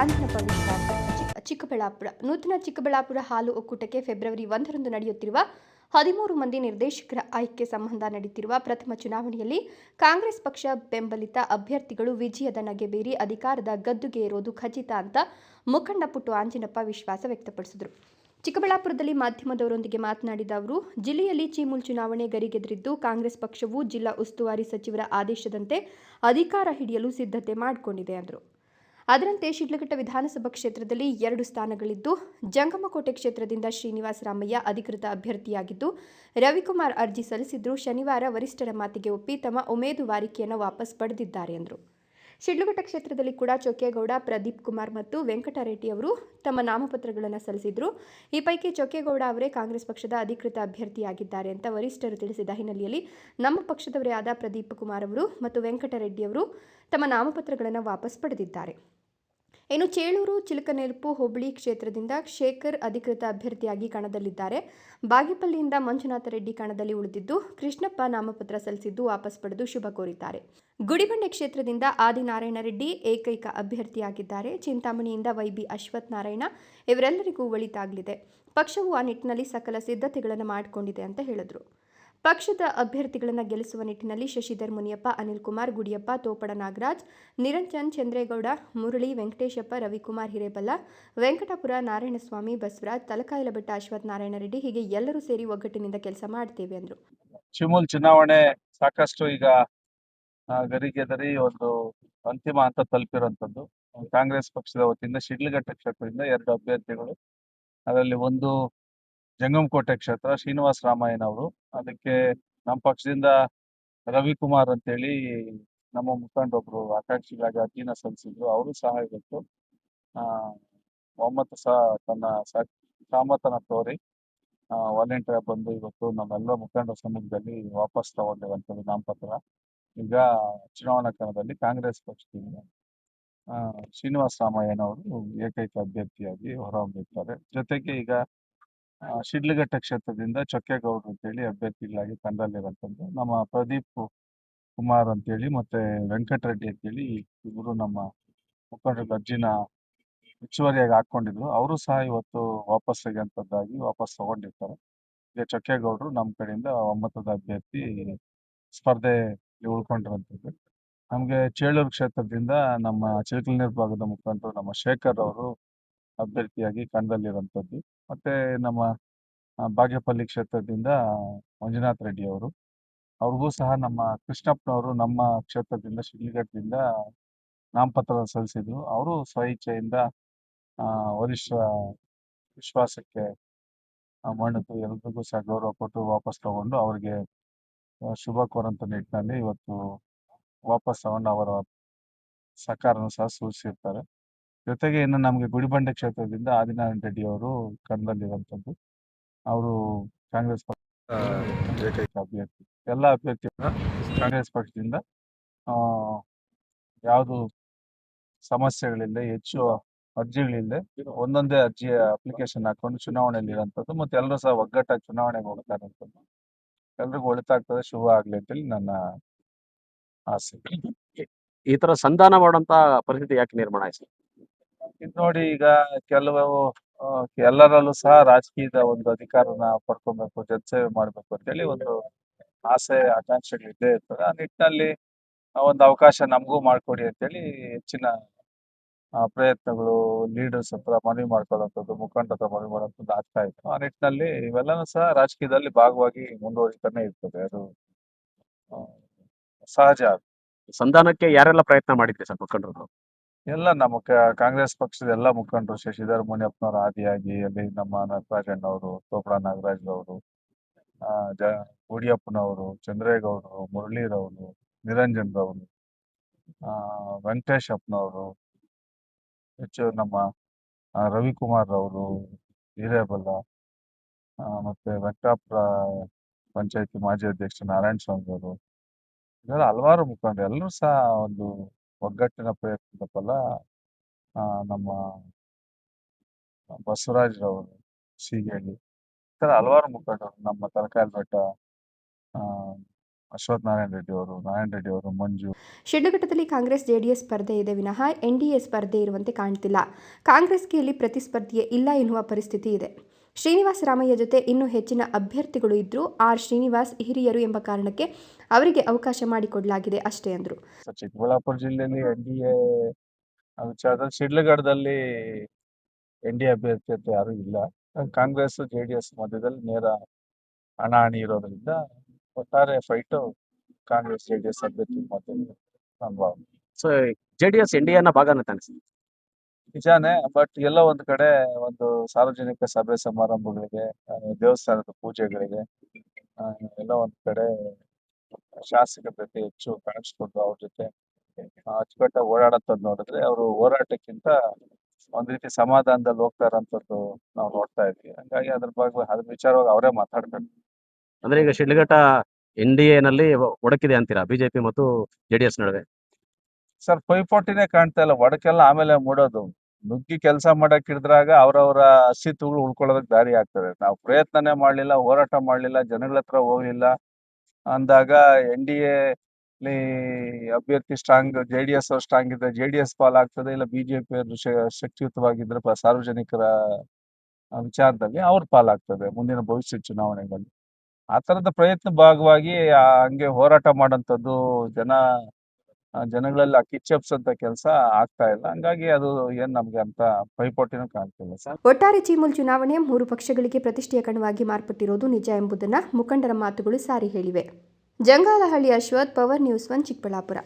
ಆಂಜನಪ್ಪ ವಿಶ್ವಾಸ. ಚಿಕ್ಕಬಳ್ಳಾಪುರ ನೂತನ ಚಿಕ್ಕಬಳ್ಳಾಪುರ ಹಾಲು ಒಕ್ಕೂಟಕ್ಕೆ ಫೆಬ್ರವರಿ 1ರಂದು ನಡೆಯುತ್ತಿರುವ 13 ಮಂದಿ ನಿರ್ದೇಶಕರ ಆಯ್ಕೆ ಸಂಬಂಧ ನಡೆಯುತ್ತಿರುವ ಪ್ರಥಮ ಚುನಾವಣೆಯಲ್ಲಿ ಕಾಂಗ್ರೆಸ್ ಪಕ್ಷ ಬೆಂಬಲಿತ ಅಭ್ಯರ್ಥಿಗಳು ವಿಜಯದ ನಗೆ ಬೀರಿ ಅಧಿಕಾರದ ಗದ್ದುಗೆ ಏರೋದು ಖಚಿತ ಅಂತ ಮುಖಂಡ ಪುಟ್ಟು ಆಂಜನಪ್ಪ ವಿಶ್ವಾಸ ವ್ಯಕ್ತಪಡಿಸಿದರು. ಚಿಕ್ಕಬಳ್ಳಾಪುರದಲ್ಲಿ ಮಾಧ್ಯಮದವರೊಂದಿಗೆ ಮಾತನಾಡಿದ ಅವರು, ಜಿಲ್ಲೆಯಲ್ಲಿ ಚೀಮೂಲ್ ಚುನಾವಣೆ ಗರಿಗೆದರಿದ್ದು ಕಾಂಗ್ರೆಸ್ ಪಕ್ಷವು ಜಿಲ್ಲಾ ಉಸ್ತುವಾರಿ ಸಚಿವರ ಆದೇಶದಂತೆ ಅಧಿಕಾರ ಹಿಡಿಯಲು ಸಿದ್ಧತೆ ಮಾಡಿಕೊಂಡಿದೆ ಎಂದರು. ಅದರಂತೆ ಶಿಡ್ಲಘಟ್ಟ ವಿಧಾನಸಭಾ ಕ್ಷೇತ್ರದಲ್ಲಿ 2 ಸ್ಥಾನಗಳಿದ್ದು, ಜಂಗಮಕೋಟೆ ಕ್ಷೇತ್ರದಿಂದ ಶ್ರೀನಿವಾಸ ರಾಮಯ್ಯ ಅಧಿಕೃತ ಅಭ್ಯರ್ಥಿಯಾಗಿದ್ದು, ರವಿಕುಮಾರ್ ಅರ್ಜಿ ಸಲ್ಲಿಸಿದ್ದು ಶನಿವಾರ ವರಿಷ್ಠರ ಮಾತಿಗೆ ಒಪ್ಪಿ ತಮ್ಮ ಉಮೇದುವಾರಿಕೆಯನ್ನು ವಾಪಸ್ ಪಡೆದಿದ್ದಾರೆ ಎಂದರು. ಶಿಡ್ಲಘಟ್ಟ ಕ್ಷೇತ್ರದಲ್ಲಿ ಕೂಡ ಚೊಕ್ಕೇಗೌಡ, ಪ್ರದೀಪ್ ಕುಮಾರ್ ಮತ್ತು ವೆಂಕಟರೆಡ್ಡಿ ಅವರು ತಮ್ಮ ನಾಮಪತ್ರಗಳನ್ನು ಸಲ್ಲಿಸಿದ್ರು. ಈ ಪೈಕಿ ಚೊಕ್ಕೇಗೌಡ ಅವರೇ ಕಾಂಗ್ರೆಸ್ ಪಕ್ಷದ ಅಧಿಕೃತ ಅಭ್ಯರ್ಥಿಯಾಗಿದ್ದಾರೆ ಅಂತ ವರಿಷ್ಠರು ತಿಳಿಸಿದ ಹಿನ್ನೆಲೆಯಲ್ಲಿ ನಮ್ಮ ಪಕ್ಷದವರೇ ಆದ ಪ್ರದೀಪ್ ಕುಮಾರ್ ಅವರು ಮತ್ತು ವೆಂಕಟರೆಡ್ಡಿ ಅವರು ತಮ್ಮ ನಾಮಪತ್ರಗಳನ್ನು ವಾಪಸ್ ಪಡೆದಿದ್ದಾರೆ. ಇನ್ನು ಚೇಳೂರು ಚಿಲಕನೆರಪು ಹೋಬಳಿ ಕ್ಷೇತ್ರದಿಂದ ಶೇಖರ್ ಅಧಿಕೃತ ಅಭ್ಯರ್ಥಿಯಾಗಿ ಕಣದಲ್ಲಿದ್ದಾರೆ. ಬಾಗೇಪಲ್ಲಿಯಿಂದ ಮಂಜುನಾಥ ರೆಡ್ಡಿ ಕಣದಲ್ಲಿ ಉಳಿದಿದ್ದು, ಕೃಷ್ಣಪ್ಪ ನಾಮಪತ್ರ ಸಲ್ಲಿಸಿದ್ದು ವಾಪಸ್ ಪಡೆದು ಶುಭ ಕೋರಿದ್ದಾರೆ. ಗುಡಿಬಂಡೆ ಕ್ಷೇತ್ರದಿಂದ ಆದಿನಾರಾಯಣ ರೆಡ್ಡಿ ಏಕೈಕ ಅಭ್ಯರ್ಥಿಯಾಗಿದ್ದಾರೆ. ಚಿಂತಾಮಣಿಯಿಂದ ವೈಬಿ ಅಶ್ವಥ್ ನಾರಾಯಣ ಇವರೆಲ್ಲರಿಗೂ ಒಳಿತಾಗಲಿದೆ. ಪಕ್ಷವು ಆ ನಿಟ್ಟಿನಲ್ಲಿ ಸಕಲ ಸಿದ್ಧತೆಗಳನ್ನು ಮಾಡಿಕೊಂಡಿದೆ ಅಂತ ಹೇಳಿದರು. ಪಕ್ಷದ ಅಭ್ಯರ್ಥಿಗಳನ್ನು ಗೆಲ್ಲಿಸುವ ನಿಟ್ಟಿನಲ್ಲಿ ಶಶಿಧರ್ ಮುನಿಯಪ್ಪ, ಅನಿಲ್ ಕುಮಾರ್, ಗುಡಿಯಪ್ಪ, ತೋಪಡ ನಾಗರಾಜ್, ನಿರಂಜನ್, ಚಂದ್ರೇಗೌಡ, ಮುರಳಿ, ವೆಂಕಟೇಶಪ್ಪ, ರವಿಕುಮಾರ್ ಹಿರೇಬಲ್ಲ, ವೆಂಕಟಪುರ, ನಾರಾಯಣಸ್ವಾಮಿ, ಬಸವರಾಜ್, ತಲಕಾಯಲಬೆಟ್ಟ, ಅಶ್ವಥ್ ನಾರಾಯಣ ರೆಡ್ಡಿ ಹೀಗೆ ಎಲ್ಲರೂ ಸೇರಿ ಒಗ್ಗಟ್ಟಿನಿಂದ ಕೆಲಸ ಮಾಡ್ತೇವೆ ಎಂದರು. ಚೀಮೂಲ್ ಚುನಾವಣೆ ಸಾಕಷ್ಟು ಈಗ ಗರಿಗೆದರಿ ಒಂದು ಅಂತಿಮ ಹಂತ ತಲುಪಿರುವಂತದ್ದು. ಕಾಂಗ್ರೆಸ್ ಪಕ್ಷದ ವತಿಯಿಂದ ಶಿಡ್ಲಘಟ್ಟ ಕ್ಷೇತ್ರದಿಂದ 2 ಅಭ್ಯರ್ಥಿಗಳು, ಅದರಲ್ಲಿ ಒಂದು ಜಂಗಮಕೋಟೆ ಕ್ಷೇತ್ರ ಶ್ರೀನಿವಾಸ ರಾಮಯ್ಯನವರು, ಅದಕ್ಕೆ ನಮ್ಮ ಪಕ್ಷದಿಂದ ರವಿಕುಮಾರ್ ಅಂತೇಳಿ ನಮ್ಮ ಮುಖಂಡೊಬ್ರು ಆಕಾಂಕ್ಷಿಗಾಗಿ ಅರ್ಜಿನ ಸಲ್ಲಿಸಿದ್ರು. ಅವರು ಸಹ ಇವತ್ತು ಒಮ್ಮತ ಸಹ ತನ್ನ ಸಹಮತನ ತೋರಿ ವಾಲಂಟಿಯರ್ ಬಂದು ಇವತ್ತು ನಮ್ಮೆಲ್ಲ ಮುಖಂಡರ ಸಮ್ಮುಖದಲ್ಲಿ ವಾಪಸ್ ತಗೊಂಡಿರುವಂಥದ್ದು ನಾಮಪತ್ರ. ಈಗ ಚುನಾವಣಾ ಕಣದಲ್ಲಿ ಕಾಂಗ್ರೆಸ್ ಪಕ್ಷದಿಂದ ಶ್ರೀನಿವಾಸ ರಾಮಯ್ಯನವರು ಏಕೈಕ ಅಭ್ಯರ್ಥಿಯಾಗಿ ಹೊರಹೊಮ್ಮಿರ್ತಾರೆ. ಜೊತೆಗೆ ಈಗ ಶಿಡ್ಲಘಟ್ಟ ಕ್ಷೇತ್ರದಿಂದ ಚೊಕ್ಕೇಗೌಡರು ಅಂತೇಳಿ ಅಭ್ಯರ್ಥಿಗಳಾಗಿ ಕಣದಲ್ಲಿರುವಂಥದ್ದು. ನಮ್ಮ ಪ್ರದೀಪ್ ಕುಮಾರ್ ಅಂತೇಳಿ ಮತ್ತೆ ವೆಂಕಟರೆಡ್ಡಿ ಅಂತೇಳಿ ಇವರು ನಮ್ಮ ಮುಖಂಡರ ಅರ್ಜಿನ ಹೆಚ್ಚುವರಿಯಾಗಿ ಹಾಕೊಂಡಿದ್ರು. ಅವರು ಸಹ ಇವತ್ತು ವಾಪಸ್ ಸಿಗುವಂಥದ್ದಾಗಿ ವಾಪಸ್ ತಗೊಂಡಿರ್ತಾರೆ. ಈಗ ಚೊಕ್ಕೇಗೌಡರು ನಮ್ಮ ಕಡೆಯಿಂದ ಒಮ್ಮತದ ಅಭ್ಯರ್ಥಿ ಸ್ಪರ್ಧೆ ಉಳ್ಕೊಂಡಿರುವಂಥದ್ದು. ನಮಗೆ ಚೇಳೂರು ಕ್ಷೇತ್ರದಿಂದ ನಮ್ಮ ಚಿಲಕನೆರಪು ಭಾಗದ ಮುಖಂಡರು ನಮ್ಮ ಶೇಖರ್ ಅವರು ಅಭ್ಯರ್ಥಿಯಾಗಿ ಕಣದಲ್ಲಿರುವಂಥದ್ದು. ಮತ್ತೆ ನಮ್ಮ ಬಾಗೇಪಲ್ಲಿ ಕ್ಷೇತ್ರದಿಂದ ಮಂಜುನಾಥ ರೆಡ್ಡಿ ಅವರು, ಅವ್ರಿಗೂ ಸಹ ನಮ್ಮ ಕೃಷ್ಣಪ್ಪನವರು ನಮ್ಮ ಕ್ಷೇತ್ರದಿಂದ ಶಿಡ್ಲಘಟ್ಟದಿಂದ ನಾಮಪತ್ರ ಸಲ್ಲಿಸಿದ್ರು. ಅವರು ಸ್ವಇಚ್ಛೆಯಿಂದ ವರಿಷ್ಠ ವಿಶ್ವಾಸಕ್ಕೆ ಮಣಿದು ಎಲ್ರಿಗೂ ಸಹ ಗೌರವ ಕೊಟ್ಟು ವಾಪಸ್ ತಗೊಂಡು ಅವರಿಗೆ ಶುಭ ಕೋರಂತ ನಿಟ್ಟಿನಲ್ಲಿ ಇವತ್ತು ವಾಪಸ್ ತಗೊಂಡು ಅವರ ಸಹಕಾರವನ್ನು ಸಹ ಸೂಚಿಸಿರ್ತಾರೆ. ಜೊತೆಗೆ ಇನ್ನು ನಮಗೆ ಗುಡಿಬಂಡೆ ಕ್ಷೇತ್ರದಿಂದ ಆದಿನಾರಾಯಣ ರೆಡ್ಡಿ ಅವರು ಕಣದಲ್ಲಿರುವಂಥದ್ದು. ಅವರು ಕಾಂಗ್ರೆಸ್ ಪಕ್ಷ ಏಕೈಕ ಅಭ್ಯರ್ಥಿ. ಎಲ್ಲ ಅಭ್ಯರ್ಥಿಗಳ ಕಾಂಗ್ರೆಸ್ ಪಕ್ಷದಿಂದ ಯಾವುದು ಸಮಸ್ಯೆಗಳಿಲ್ಲದೆ, ಹೆಚ್ಚು ಅರ್ಜಿಗಳಿಲ್ಲದೆ ಒಂದೊಂದೇ ಅರ್ಜಿಯ ಅಪ್ಲಿಕೇಶನ್ ಹಾಕೊಂಡು ಚುನಾವಣೆಯಲ್ಲಿ ಇರುವಂಥದ್ದು. ಮತ್ತೆ ಎಲ್ಲರೂ ಸಹ ಒಗ್ಗಟ್ಟಾಗಿ ಚುನಾವಣೆಗೆ ಹೋಗ್ತಾ ಇರುವಂಥದ್ದು. ಎಲ್ರಿಗೂ ಒಳಿತಾಗ್ತದೆ, ಶುಭ ಆಗ್ಲಿ ಅಂತೇಳಿ ನನ್ನ ಆಸೆ. ಈ ತರ ಸಂಧಾನ ಮಾಡುವಂತ ಪರಿಸ್ಥಿತಿ ಯಾಕೆ ನಿರ್ಮಾಣ ಆಯ್ತು? ಇದು ನೋಡಿ, ಈಗ ಕೆಲವು ಎಲ್ಲರಲ್ಲೂ ಸಹ ರಾಜಕೀಯದ ಒಂದು ಅಧಿಕಾರನ ಪಡ್ಕೊಬೇಕು, ಜನಸೇವೆ ಮಾಡ್ಬೇಕು ಅಂತೇಳಿ ಒಂದು ಆಸೆ ಆಕಾಂಕ್ಷೆಗಳು ಇದ್ದೇ ಇರ್ತದೆ. ಆ ನಿಟ್ಟಿನಲ್ಲಿ ಒಂದು ಅವಕಾಶ ನಮಗೂ ಮಾಡ್ಕೊಡಿ ಅಂತೇಳಿ ಹೆಚ್ಚಿನ ಪ್ರಯತ್ನಗಳು ಲೀಡರ್ಸ್ ಹತ್ರ ಮನವಿ ಮಾಡ್ಕೊಳ್ಳೋಂಥದ್ದು, ಮುಖಂಡರ ಹತ್ರ ಮನವಿ ಮಾಡೋಂಥದ್ದು ಆಗ್ತಾ ಇತ್ತು. ಆ ನಿಟ್ಟಿನಲ್ಲಿ ಇವೆಲ್ಲನೂ ಸಹ ರಾಜಕೀಯದಲ್ಲಿ ಭಾಗವಾಗಿ ಮುಂದುವರಿತಾನೆ ಇರ್ತದೆ. ಅದು ಸಹಜ. ಸಂಧಾನಕ್ಕೆ ಯಾರೆಲ್ಲ ಪ್ರಯತ್ನ ಮಾಡಿದ್ರಿ ಸರ್ ಮುಖಂಡರು? ಎಲ್ಲ ನಮ್ಮ ಕಾಂಗ್ರೆಸ್ ಪಕ್ಷದ ಎಲ್ಲ ಮುಖಂಡರು, ಶಶಿಧರ್ ಮುನಿಯಪ್ಪನವರು ಆದಿಯಾಗಿ, ಅಲ್ಲಿ ನಮ್ಮ ನಟರಾಜಣ್ಣವರು, ತೋಪಡ ನಾಗರಾಜ್ ಅವರು, ಗುಡಿಯಪ್ಪನವರು, ಚಂದ್ರೇಗೌಡರು, ಮುರಳಿರವರು, ನಿರಂಜನ್ ರವರು, ವೆಂಕಟೇಶಪ್ಪನವರು, ಹೆಚ್ಚು ನಮ್ಮ ರವಿಕುಮಾರ್ ಅವರು, ಹಿರೇಬಲ್ಲ, ಮತ್ತೆ ವೆಂಕಟಾಪುರ ಪಂಚಾಯತಿ ಮಾಜಿ ಅಧ್ಯಕ್ಷ ನಾರಾಯಣಸ್ವಾಮಿ ಅವರು, ಇದೆಲ್ಲ ಹಲವಾರು ಮುಖಂಡರು ಎಲ್ಲರೂ ಸಹ ಒಂದು ಒಗ್ಗಟ್ಟಿನ ಪ್ರಯತ್ನದ ಫಲ ನಮ್ಮ ಬಸವರಾಜ್ರವರು, ಸೀಗೇಳಿ, ಈ ಥರ ಹಲವಾರು ಮುಖಂಡರು, ನಮ್ಮ ತಲಕಾಯಲಬೆಟ್ಟ ಅಶ್ವಥ್ ನಾರಾಯಣ ರೆಡ್ಡಿ ಅವರು, ಮಂಜು. ಶಿಡ್ಲಘಟ್ಟದಲ್ಲಿ ಕಾಂಗ್ರೆಸ್ ಜೆಡಿಎಸ್ ಸ್ಪರ್ಧೆ ಇದೆ ವಿನಃ ಎನ್ಡಿಎ ಸ್ಪರ್ಧೆ ಇರುವಂತೆ ಕಾಣ್ತಿಲ್ಲ. ಕಾಂಗ್ರೆಸ್ಗೆ ಇಲ್ಲಿ ಪ್ರತಿಸ್ಪರ್ಧಿಯೇ ಇಲ್ಲ ಎನ್ನುವ ಪರಿಸ್ಥಿತಿ ಇದೆ. ಶ್ರೀನಿವಾಸ ರಾಮಯ್ಯ ಜೊತೆ ಇನ್ನೂ ಹೆಚ್ಚಿನ ಅಭ್ಯರ್ಥಿಗಳು ಇದ್ರೂ ಆರ್ ಶ್ರೀನಿವಾಸ್ ಹಿರಿಯರು ಎಂಬ ಕಾರಣಕ್ಕೆ ಅವರಿಗೆ ಅವಕಾಶ ಮಾಡಿಕೊಡಲಾಗಿದೆ ಅಷ್ಟೇ ಎಂದರು. ಚಿಕ್ಕಬಳ್ಳಾಪುರ ಜಿಲ್ಲೆಯಲ್ಲಿ ಎನ್ಡಿಎ ವಿಚಾರದಲ್ಲಿ ಶಿಡ್ಲಘಟ್ಟದಲ್ಲಿ ಎನ್ಡಿಎ ಅಭ್ಯರ್ಥಿ ಅಂತ ಯಾರು ಇಲ್ಲ. ಕಾಂಗ್ರೆಸ್ ಜೆಡಿಎಸ್ ಮಧ್ಯದಲ್ಲಿ ನೇರ ಹಣಾಹಣಿ ಇರೋದ್ರಿಂದ ಒಟ್ಟಾರೆ ಫೈಟು ಕಾಂಗ್ರೆಸ್ ಜೆಡಿಎಸ್ ಅಭ್ಯರ್ಥಿ ಮಧ್ಯದಲ್ಲಿ ಸಂಭವ. ಸೊ ಜೆಡಿಎಸ್ ಎನ್ ಡಿ ಎನ ಭಾಗ ಅಂತ ಅನಿಸುತ್ತೆ. ನಿಜಾನೇ, ಬಟ್ ಎಲ್ಲೋ ಒಂದ್ ಕಡೆ ಒಂದು ಸಾರ್ವಜನಿಕ ಸಭೆ ಸಮಾರಂಭಗಳಿಗೆ, ದೇವಸ್ಥಾನದ ಪೂಜೆಗಳಿಗೆ, ಎಲ್ಲೋ ಒಂದ್ ಕಡೆ ಶಾಸಕರ ಜೊತೆ ಹೆಚ್ಚು ಕಾಣಿಸ್ಕೊಂಡು ಅವ್ರ ಜೊತೆ ಅಚ್ಚುಕಟ್ಟಾಗಿ ಓಡಾಡತ್ತದ್ ನೋಡಿದ್ರೆ ಅವರು ಹೋರಾಟಕ್ಕಿಂತ ಒಂದ್ ರೀತಿ ಸಮಾಧಾನದಲ್ಲಿ ಹೋಗ್ತಾರಂತದ್ದು ನಾವು ನೋಡ್ತಾ ಇದ್ವಿ. ಹಂಗಾಗಿ ಅದ್ರ ವಿಚಾರವಾಗಿ ಅವರೇ ಮಾತಾಡ್ಬೇಕು. ಅಂದ್ರೆ ಈಗ ಶಿಡ್ಲಘಟ್ಟ ಎನ್ ಡಿ ಎನಲ್ಲಿ ಒಡಕಿದೆ ಅಂತೀರಾ ಬಿಜೆಪಿ ಮತ್ತು ಜೆಡಿಎಸ್ ನಡುವೆ? ಸರ್, ಪೈಪೋಟಿನೇ ಕಾಣ್ತಾ ಇಲ್ಲ. ಒಡಕೆಲ್ಲ ಆಮೇಲೆ ಮೂಡೋದು. ನುಗ್ಗಿ ಕೆಲಸ ಮಾಡಕ್ ಹಿಡಿದ್ರಾಗ ಅವ್ರವ್ರ ಅಸ್ತಿತ್ವಗಳು ಉಳ್ಕೊಳ್ಳೋದಕ್ಕೆ ದಾರಿ ಆಗ್ತದೆ. ನಾವು ಪ್ರಯತ್ನನೇ ಮಾಡ್ಲಿಲ್ಲ, ಹೋರಾಟ ಮಾಡ್ಲಿಲ್ಲ, ಜನಗಳ ಹತ್ರ ಹೋಗ್ಲಿಲ್ಲ ಅಂದಾಗ NDA ಅಭ್ಯರ್ಥಿ ಸ್ಟ್ರಾಂಗ್, JDS ಅವ್ರು ಸ್ಟ್ರಾಂಗ್ ಇದ್ರೆ JDS ಪಾಲಾಗ್ತದೆ, ಇಲ್ಲ ಬಿಜೆಪಿ ಅವರು ಶಕ್ತಿಯುತವಾಗಿದ್ರೆ ಸಾರ್ವಜನಿಕರ ವಿಚಾರದಲ್ಲಿ ಅವ್ರ ಪಾಲಾಗ್ತದೆ ಮುಂದಿನ ಭವಿಷ್ಯ ಚುನಾವಣೆಗಳಲ್ಲಿ. ಆ ತರದ ಪ್ರಯತ್ನ ಭಾಗವಾಗಿ ಹಂಗೆ ಹೋರಾಟ ಮಾಡೋಂಥದ್ದು ಜನಗಳಲ್ಲಿ ಕಿಚ್ಚಪ್ಸಂತ ಕೆಲಸ ಆಗ್ತಾ ಇಲ್ಲ. ಹಂಗಾಗಿ ಅದು ಏನ್ ನಮ್ಗೆ ಅಂತ ಪೈಪೋಟಿನೂ ಕಾಣ್ತಿಲ್ಲ ಸರ್. ಒಟ್ಟಾರೆ ಚೀಮೂಲ್ ಚುನಾವಣೆ 3 ಪಕ್ಷಗಳಿಗೆ ಪ್ರತಿಷ್ಠೆಯ ಕಣವಾಗಿ ಮಾರ್ಪಟ್ಟಿರೋದು ನಿಜ ಎಂಬುದನ್ನು ಮುಖಂಡರ ಮಾತುಗಳು ಸಾರಿ ಹೇಳಿವೆ. Jangalahalli Ashwath, power news 1, Chikkaballapur.